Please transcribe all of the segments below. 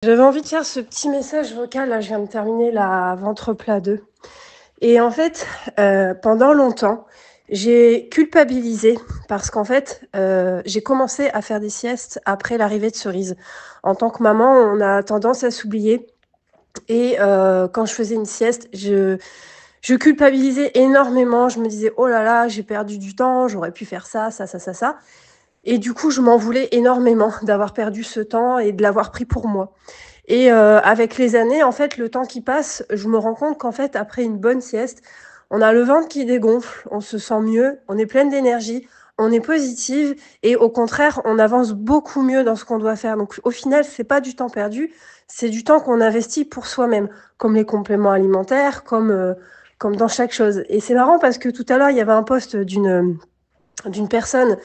J'avais envie de faire ce petit message vocal, là, je viens de terminer la Ventre plat 2 et en fait, pendant longtemps, j'ai culpabilisé parce qu'en fait, j'ai commencé à faire des siestes après l'arrivée de Cerise. En tant que maman, on a tendance à s'oublier et quand je faisais une sieste, je culpabilisais énormément. Je me disais: «Oh là là, j'ai perdu du temps, j'aurais pu faire ça, ça, ça, ça, ça» et du coup, je m'en voulais énormément d'avoir perdu ce temps et de l'avoir pris pour moi. Et avec les années, en fait, le temps qui passe, je me rends compte qu'en fait, après une bonne sieste, on a le ventre qui dégonfle, on se sent mieux, on est pleine d'énergie, on est positive et au contraire, on avance beaucoup mieux dans ce qu'on doit faire. Donc au final, c'est pas du temps perdu, c'est du temps qu'on investit pour soi-même, comme les compléments alimentaires, comme dans chaque chose. Et c'est marrant parce que tout à l'heure, il y avait un post d'une personne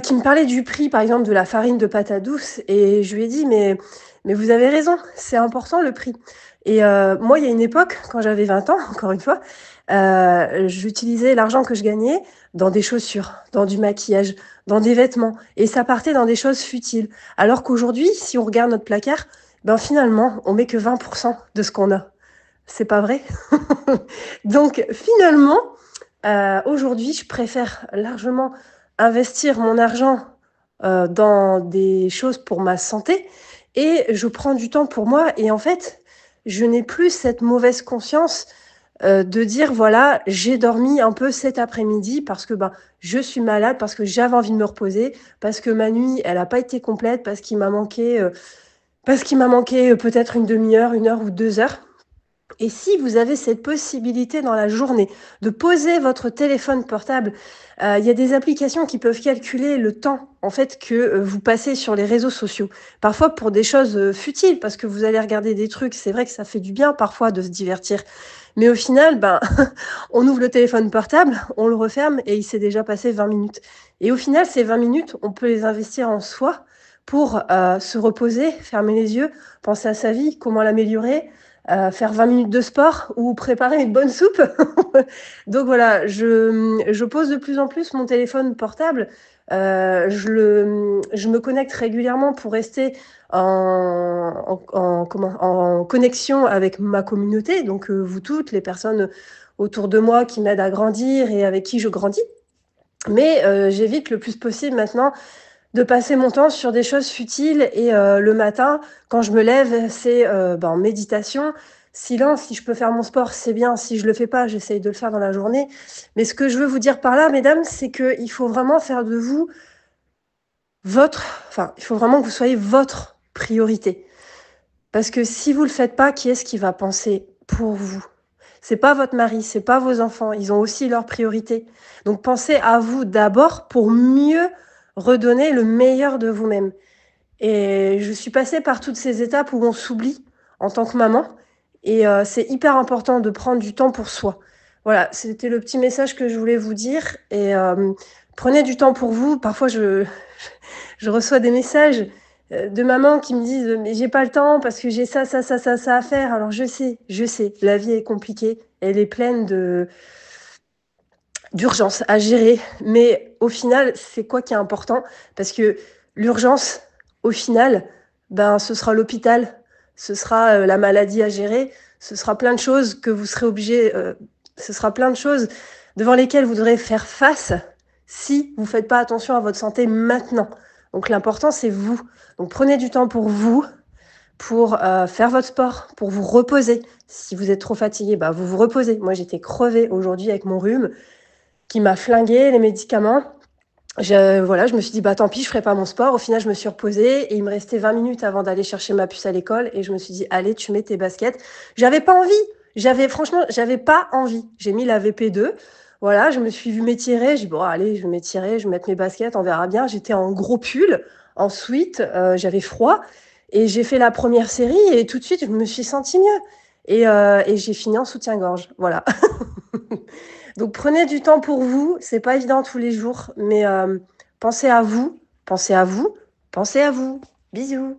qui me parlait du prix, par exemple, de la farine de patates douces et je lui ai dit: «Mais vous avez raison, c'est important le prix» et moi, il y a une époque, quand j'avais 20 ans, encore une fois, j'utilisais l'argent que je gagnais dans des chaussures, dans du maquillage, dans des vêtements et ça partait dans des choses futiles. Alors qu'aujourd'hui, si on regarde notre placard, ben, finalement, on met que 20 de ce qu'on a. C'est pas vrai? Donc finalement, aujourd'hui, je préfère largement investir mon argent, dans des choses pour ma santé et je prends du temps pour moi et en fait, je n'ai plus cette mauvaise conscience, de dire: «Voilà, j'ai dormi un peu cet après-midi parce que, ben, je suis malade, parce que j'avais envie de me reposer, parce que ma nuit, elle a pas été complète, parce qu'il m'a manqué, peut-être une demi heure, 1 heure ou 2 heures». Et si vous avez cette possibilité dans la journée de poser votre téléphone portable, il y a des applications qui peuvent calculer le temps, en fait, que, vous passez sur les réseaux sociaux. Parfois pour des choses, futiles, parce que vous allez regarder des trucs, c'est vrai que ça fait du bien parfois de se divertir. Mais au final, ben, on ouvre le téléphone portable, on le referme et il s'est déjà passé 20 minutes. Et au final, ces 20 minutes, on peut les investir en soi pour, se reposer, fermer les yeux, penser à sa vie, comment l'améliorer, faire 20 minutes de sport ou préparer une bonne soupe. Donc voilà, je pose de plus en plus mon téléphone portable. Je me connecte régulièrement pour rester en connexion avec ma communauté, donc vous toutes, les personnes autour de moi qui m'aident à grandir et avec qui je grandis. Mais j'évite le plus possible maintenant de passer mon temps sur des choses futiles et le matin, quand je me lève, c'est, ben, méditation, silence. Si je peux faire mon sport, c'est bien. Si je le fais pas, j'essaye de le faire dans la journée. Mais ce que je veux vous dire par là, mesdames, c'est qu'il faut vraiment faire de vous votre enfin, il faut vraiment que vous soyez votre priorité. Parce que si vous le faites pas, qui est-ce qui va penser pour vous? C'est pas votre mari, c'est pas vos enfants, ils ont aussi leurs priorités. Donc pensez à vous d'abord pour mieux redonner le meilleur de vous-même. Et je suis passée par toutes ces étapes où on s'oublie en tant que maman et c'est hyper important de prendre du temps pour soi. Voilà, c'était le petit message que je voulais vous dire et prenez du temps pour vous. Parfois je reçois des messages, de mamans qui me disent: «Mais j'ai pas le temps parce que j'ai ça, ça, ça, ça, ça à faire». Alors je sais, la vie est compliquée, elle est pleine d'urgences à gérer, mais au final, c'est quoi qui est important? Parce que l'urgence, au final, ben, ce sera l'hôpital, ce sera, la maladie à gérer, ce sera plein de choses que vous serez obligés, ce sera plein de choses devant lesquelles vous devrez faire face si vous faites pas attention à votre santé maintenant. Donc l'important, c'est vous. Donc prenez du temps pour, faire votre sport, pour vous reposer. Si vous êtes trop fatigué, bah, vous vous reposez. Moi, j'étais crevée aujourd'hui avec mon rhume qui m'a flingué les médicaments. Voilà, je me suis dit: «Bah, tant pis, je ferai pas mon sport». Au final, je me suis reposée et il me restait 20 minutes avant d'aller chercher ma puce à l'école et je me suis dit: «Allez, tu mets tes baskets». J'avais pas envie, franchement, j'avais pas envie. J'ai mis la VP2, voilà, je me suis vue m'étirer, j'ai dit: «Bon allez, je vais m'étirer, je vais mettre mes baskets, on verra bien». J'étais en gros pull, en sweat, j'avais froid et j'ai fait la première série et tout de suite, je me suis sentie mieux et j'ai fini en soutien-gorge, voilà. Donc prenez du temps pour vous, c'est pas évident tous les jours, mais pensez à vous, pensez à vous, pensez à vous. Bisous.